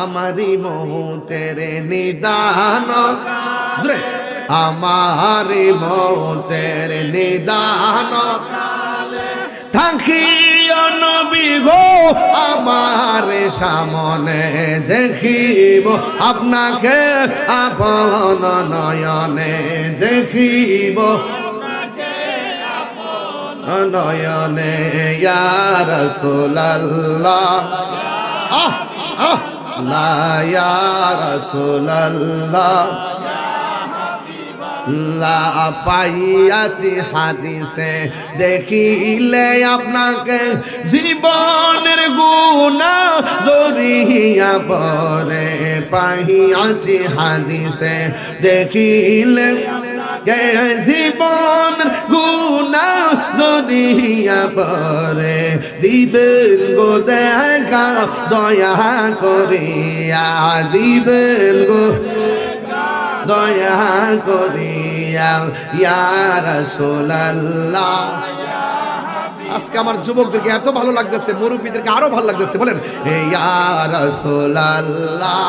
আমারি মৌতের নিদান জোরে আমারি মৌতের নিদান থাকিও নবী গো আমার সামনে দেখিব আপনাকে আপন নয়নে দেখিব নয়নে ইয়া রাসূলুল্লাহ লা ইয়া রাসূলুল্লাহ লা পাইয়াছি হাদিসে দেখিলে আপনাকে জীবনের গুনাহ জড়িয়া পড়ে পাইয়াছি হাদিসে দেখিলে জীবন গুনাহ জড়িয়া পড়ে দিবেন গো দেখা দয়া করিয়া দিবেন গো দয়া করিয়া ইয়া রাসূলুল্লাহ। আজকে আমার যুবকদেরকে এত ভালো লাগতেছে, মুরব্বীদেরকে আরো ভালো লাগতেছে, বলেন ইয়া রাসূলুল্লাহ।